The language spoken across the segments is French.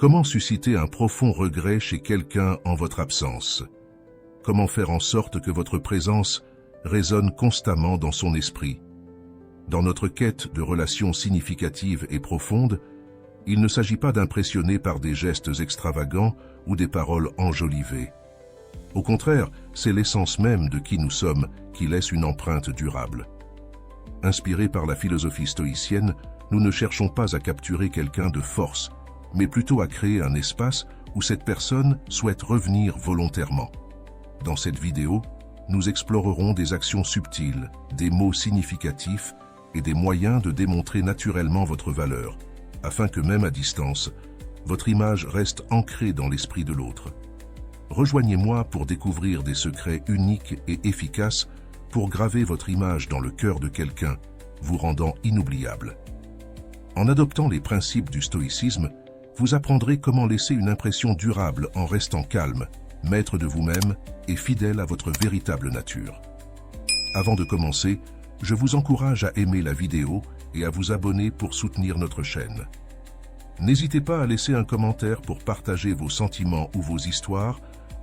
Comment susciter un profond regret chez quelqu'un en votre absence? Comment faire en sorte que votre présence résonne constamment dans son esprit? Dans notre quête de relations significatives et profondes, il ne s'agit pas d'impressionner par des gestes extravagants ou des paroles enjolivées. Au contraire, c'est l'essence même de qui nous sommes qui laisse une empreinte durable. Inspirés par la philosophie stoïcienne, nous ne cherchons pas à capturer quelqu'un de force, mais plutôt à créer un espace où cette personne souhaite revenir volontairement. Dans cette vidéo, nous explorerons des actions subtiles, des mots significatifs et des moyens de démontrer naturellement votre valeur, afin que même à distance, votre image reste ancrée dans l'esprit de l'autre. Rejoignez-moi pour découvrir des secrets uniques et efficaces pour graver votre image dans le cœur de quelqu'un, vous rendant inoubliable. En adoptant les principes du stoïcisme, vous apprendrez comment laisser une impression durable en restant calme, maître de vous-même et fidèle à votre véritable nature. Avant de commencer, je vous encourage à aimer la vidéo et à vous abonner pour soutenir notre chaîne. N'hésitez pas à laisser un commentaire pour partager vos sentiments ou vos histoires,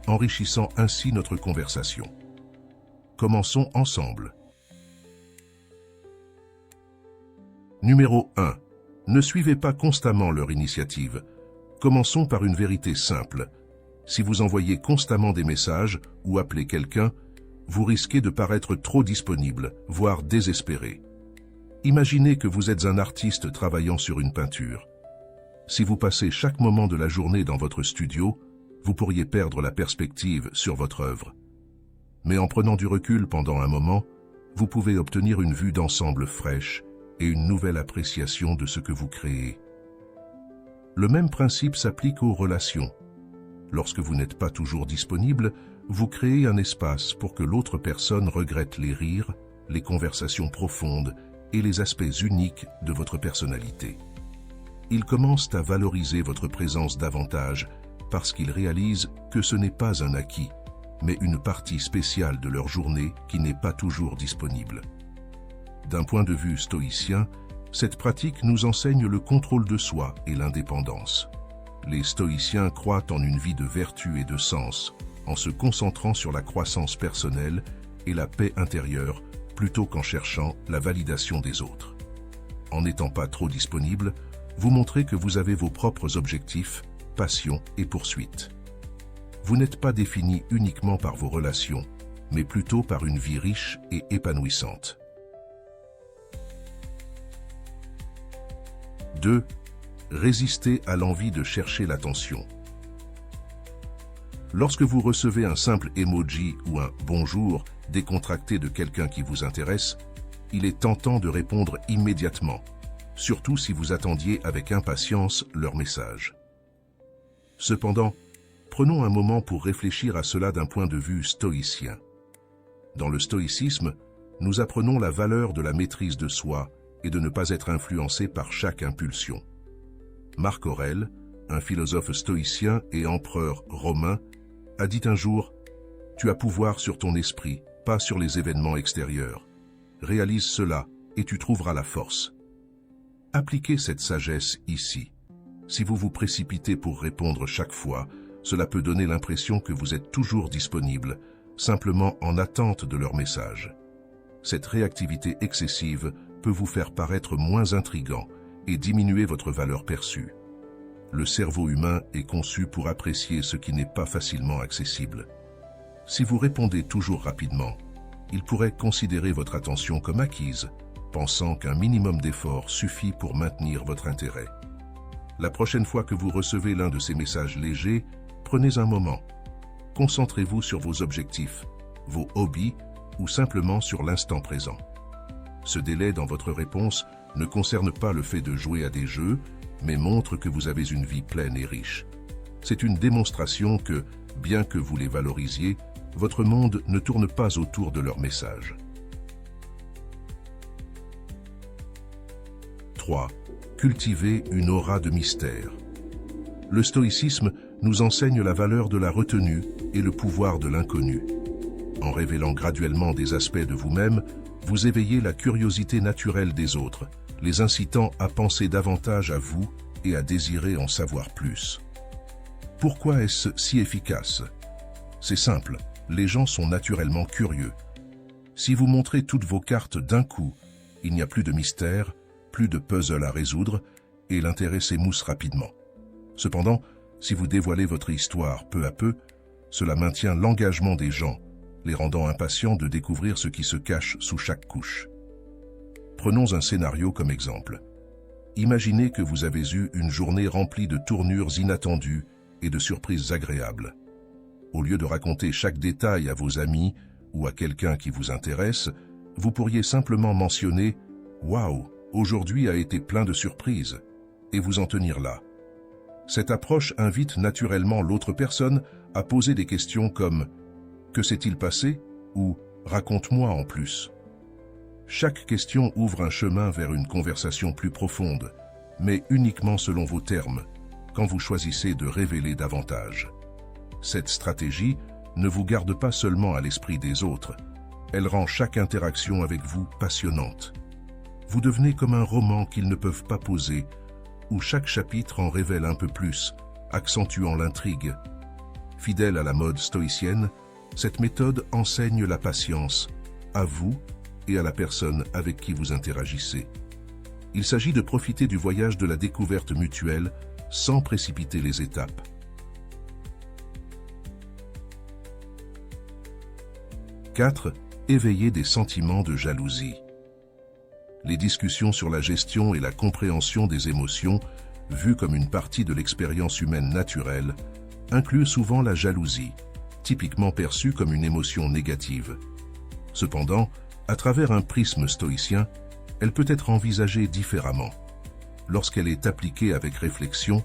enrichissant ainsi notre conversation. Commençons ensemble. Numéro 1. Ne suivez pas constamment leur initiative. Commençons par une vérité simple. Si vous envoyez constamment des messages ou appelez quelqu'un, vous risquez de paraître trop disponible, voire désespéré. Imaginez que vous êtes un artiste travaillant sur une peinture. Si vous passez chaque moment de la journée dans votre studio, vous pourriez perdre la perspective sur votre œuvre. Mais en prenant du recul pendant un moment, vous pouvez obtenir une vue d'ensemble fraîche et une nouvelle appréciation de ce que vous créez. Le même principe s'applique aux relations. Lorsque vous n'êtes pas toujours disponible, vous créez un espace pour que l'autre personne regrette les rires, les conversations profondes et les aspects uniques de votre personnalité. Ils commencent à valoriser votre présence davantage parce qu'ils réalisent que ce n'est pas un acquis, mais une partie spéciale de leur journée qui n'est pas toujours disponible. D'un point de vue stoïcien, cette pratique nous enseigne le contrôle de soi et l'indépendance. Les stoïciens croient en une vie de vertu et de sens, en se concentrant sur la croissance personnelle et la paix intérieure, plutôt qu'en cherchant la validation des autres. En n'étant pas trop disponible, vous montrez que vous avez vos propres objectifs, passions et poursuites. Vous n'êtes pas défini uniquement par vos relations, mais plutôt par une vie riche et épanouissante. 2. Résistez à l'envie de chercher l'attention. Lorsque vous recevez un simple emoji ou un « bonjour » décontracté de quelqu'un qui vous intéresse, il est tentant de répondre immédiatement, surtout si vous attendiez avec impatience leur message. Cependant, prenons un moment pour réfléchir à cela d'un point de vue stoïcien. Dans le stoïcisme, nous apprenons la valeur de la maîtrise de soi et de ne pas être influencé par chaque impulsion. Marc Aurèle, un philosophe stoïcien et empereur romain, a dit un jour « Tu as pouvoir sur ton esprit, pas sur les événements extérieurs. Réalise cela et tu trouveras la force. » Appliquez cette sagesse ici. Si vous vous précipitez pour répondre chaque fois, cela peut donner l'impression que vous êtes toujours disponible, simplement en attente de leur message. Cette réactivité excessive peut vous faire paraître moins intrigant et diminuer votre valeur perçue. Le cerveau humain est conçu pour apprécier ce qui n'est pas facilement accessible. Si vous répondez toujours rapidement, il pourrait considérer votre attention comme acquise, pensant qu'un minimum d'effort suffit pour maintenir votre intérêt. La prochaine fois que vous recevez l'un de ces messages légers, prenez un moment. Concentrez-vous sur vos objectifs, vos hobbies ou simplement sur l'instant présent. Ce délai dans votre réponse ne concerne pas le fait de jouer à des jeux, mais montre que vous avez une vie pleine et riche. C'est une démonstration que, bien que vous les valorisiez, votre monde ne tourne pas autour de leur message. 3. Cultivez une aura de mystère. Le stoïcisme nous enseigne la valeur de la retenue et le pouvoir de l'inconnu. En révélant graduellement des aspects de vous-même, vous éveillez la curiosité naturelle des autres, les incitant à penser davantage à vous et à désirer en savoir plus. Pourquoi est-ce si efficace? C'est simple, les gens sont naturellement curieux. Si vous montrez toutes vos cartes d'un coup, il n'y a plus de mystère, plus de puzzle à résoudre, et l'intérêt s'émousse rapidement. Cependant, si vous dévoilez votre histoire peu à peu, cela maintient l'engagement des gens, les rendant impatients de découvrir ce qui se cache sous chaque couche. Prenons un scénario comme exemple. Imaginez que vous avez eu une journée remplie de tournures inattendues et de surprises agréables. Au lieu de raconter chaque détail à vos amis ou à quelqu'un qui vous intéresse, vous pourriez simplement mentionner « Waouh, aujourd'hui a été plein de surprises » et vous en tenir là. Cette approche invite naturellement l'autre personne à poser des questions comme « Que s'est-il passé ?» ou « Raconte-moi en plus ». Chaque question ouvre un chemin vers une conversation plus profonde, mais uniquement selon vos termes, quand vous choisissez de révéler davantage. Cette stratégie ne vous garde pas seulement à l'esprit des autres, elle rend chaque interaction avec vous passionnante. Vous devenez comme un roman qu'ils ne peuvent pas poser, où chaque chapitre en révèle un peu plus, accentuant l'intrigue. Fidèle à la mode stoïcienne, cette méthode enseigne la patience, à vous et à la personne avec qui vous interagissez. Il s'agit de profiter du voyage de la découverte mutuelle sans précipiter les étapes. « 4. Éveiller des sentiments de jalousie. Les discussions sur la gestion et la compréhension des émotions, vues comme une partie de l'expérience humaine naturelle, incluent souvent la jalousie, typiquement perçue comme une émotion négative. Cependant, à travers un prisme stoïcien, elle peut être envisagée différemment. Lorsqu'elle est appliquée avec réflexion,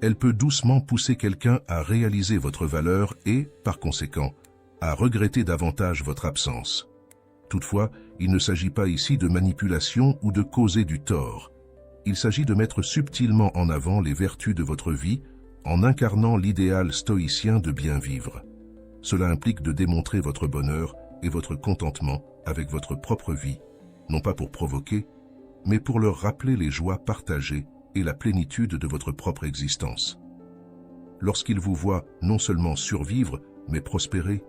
elle peut doucement pousser quelqu'un à réaliser votre valeur et, par conséquent, à regretter davantage votre absence. Toutefois, il ne s'agit pas ici de manipulation ou de causer du tort. Il s'agit de mettre subtilement en avant les vertus de votre vie en incarnant l'idéal stoïcien de bien vivre. Cela implique de démontrer votre bonheur et votre contentement avec votre propre vie, non pas pour provoquer, mais pour leur rappeler les joies partagées et la plénitude de votre propre existence. Lorsqu'ils vous voient non seulement survivre, mais prospérer,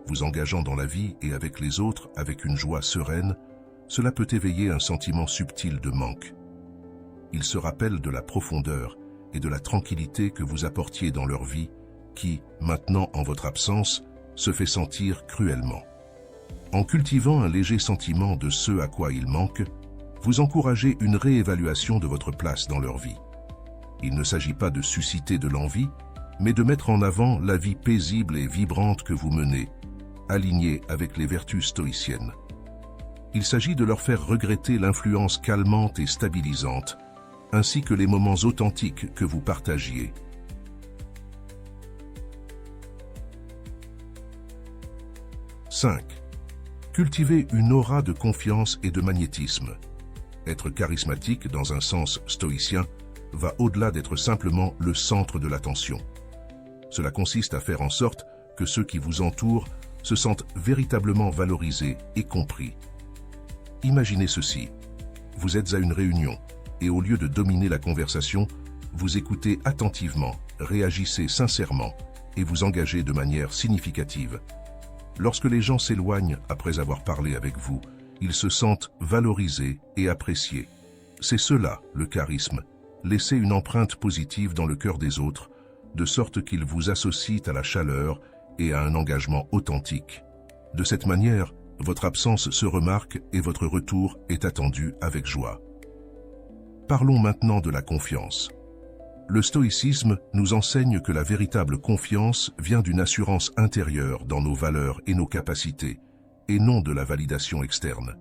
vous engageant dans la vie et avec les autres avec une joie sereine, cela peut éveiller un sentiment subtil de manque. Ils se rappellent de la profondeur et de la tranquillité que vous apportiez dans leur vie, qui, maintenant en votre absence, se fait sentir cruellement. En cultivant un léger sentiment de ce à quoi ils manquent, vous encouragez une réévaluation de votre place dans leur vie. Il ne s'agit pas de susciter de l'envie, mais de mettre en avant la vie paisible et vibrante que vous menez, alignée avec les vertus stoïciennes. Il s'agit de leur faire regretter l'influence calmante et stabilisante, ainsi que les moments authentiques que vous partagiez. « 5. Cultiver une aura de confiance et de magnétisme. Être charismatique dans un sens stoïcien va au-delà d'être simplement le centre de l'attention. Cela consiste à faire en sorte que ceux qui vous entourent se sentent véritablement valorisés et compris. Imaginez ceci. Vous êtes à une réunion et au lieu de dominer la conversation, vous écoutez attentivement, réagissez sincèrement et vous engagez de manière significative. Lorsque les gens s'éloignent après avoir parlé avec vous, ils se sentent valorisés et appréciés. C'est cela, le charisme, laisser une empreinte positive dans le cœur des autres, de sorte qu'ils vous associent à la chaleur et à un engagement authentique. De cette manière, votre absence se remarque et votre retour est attendu avec joie. Parlons maintenant de la confiance. Le stoïcisme nous enseigne que la véritable confiance vient d'une assurance intérieure dans nos valeurs et nos capacités, et non de la validation externe.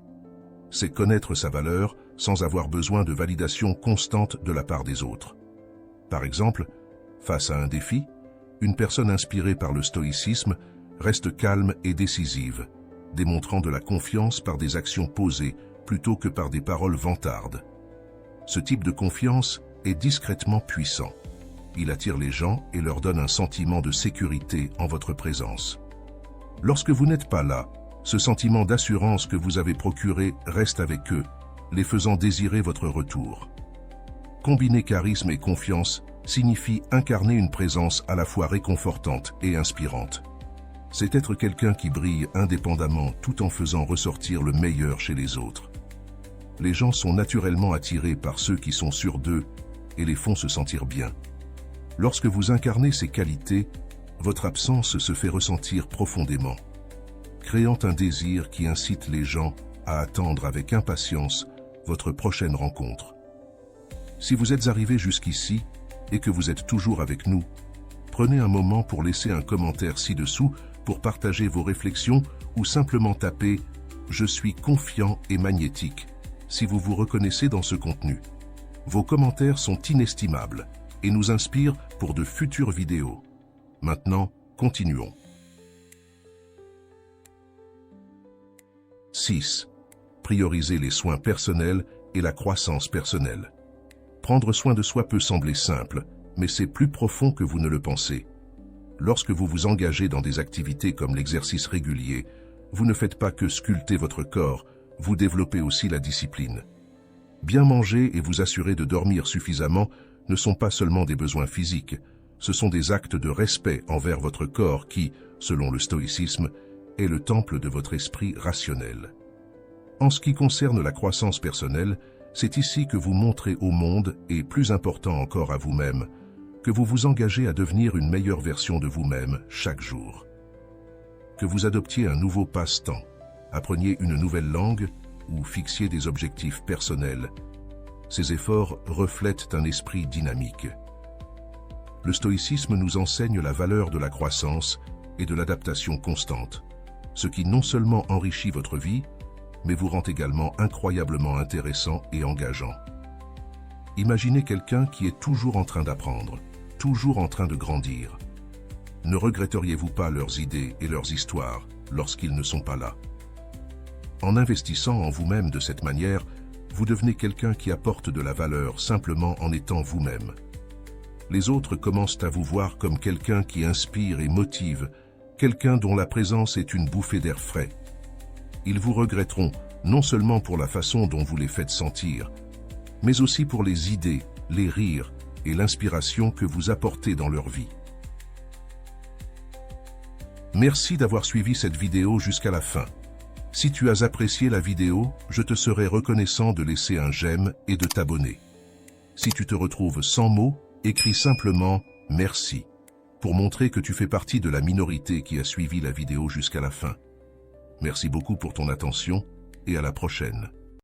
C'est connaître sa valeur sans avoir besoin de validation constante de la part des autres. Par exemple, face à un défi, une personne inspirée par le stoïcisme reste calme et décisive, démontrant de la confiance par des actions posées plutôt que par des paroles vantardes. Ce type de confiance est discrètement puissant. Il attire les gens et leur donne un sentiment de sécurité en votre présence. Lorsque vous n'êtes pas là, ce sentiment d'assurance que vous avez procuré reste avec eux, les faisant désirer votre retour. Combiner charisme et confiance signifie incarner une présence à la fois réconfortante et inspirante. C'est être quelqu'un qui brille indépendamment tout en faisant ressortir le meilleur chez les autres. Les gens sont naturellement attirés par ceux qui sont sûrs d'eux et les font se sentir bien. Lorsque vous incarnez ces qualités, votre absence se fait ressentir profondément, créant un désir qui incite les gens à attendre avec impatience votre prochaine rencontre. Si vous êtes arrivé jusqu'ici et que vous êtes toujours avec nous, prenez un moment pour laisser un commentaire ci-dessous pour partager vos réflexions ou simplement taper « Je suis confiant et magnétique » si vous vous reconnaissez dans ce contenu. Vos commentaires sont inestimables et nous inspirent pour de futures vidéos. Maintenant, continuons. 6. Prioriser les soins personnels et la croissance personnelle. Prendre soin de soi peut sembler simple, mais c'est plus profond que vous ne le pensez. Lorsque vous vous engagez dans des activités comme l'exercice régulier, vous ne faites pas que sculpter votre corps, vous développez aussi la discipline. Bien manger et vous assurer de dormir suffisamment ne sont pas seulement des besoins physiques, ce sont des actes de respect envers votre corps qui, selon le stoïcisme, est le temple de votre esprit rationnel. En ce qui concerne la croissance personnelle, c'est ici que vous montrez au monde, et plus important encore à vous-même, que vous vous engagez à devenir une meilleure version de vous-même chaque jour. Que vous adoptiez un nouveau passe-temps, appreniez une nouvelle langue ou fixiez des objectifs personnels, ces efforts reflètent un esprit dynamique. Le stoïcisme nous enseigne la valeur de la croissance et de l'adaptation constante, ce qui non seulement enrichit votre vie, mais vous rend également incroyablement intéressant et engageant. Imaginez quelqu'un qui est toujours en train d'apprendre, toujours en train de grandir. Ne regretteriez-vous pas leurs idées et leurs histoires lorsqu'ils ne sont pas là? En investissant en vous-même de cette manière, vous devenez quelqu'un qui apporte de la valeur simplement en étant vous-même. Les autres commencent à vous voir comme quelqu'un qui inspire et motive, quelqu'un dont la présence est une bouffée d'air frais. Ils vous regretteront non seulement pour la façon dont vous les faites sentir, mais aussi pour les idées, les rires et l'inspiration que vous apportez dans leur vie. Merci d'avoir suivi cette vidéo jusqu'à la fin. Si tu as apprécié la vidéo, je te serai reconnaissant de laisser un j'aime et de t'abonner. Si tu te retrouves sans mots, écris simplement « Merci » pour montrer que tu fais partie de la minorité qui a suivi la vidéo jusqu'à la fin. Merci beaucoup pour ton attention et à la prochaine.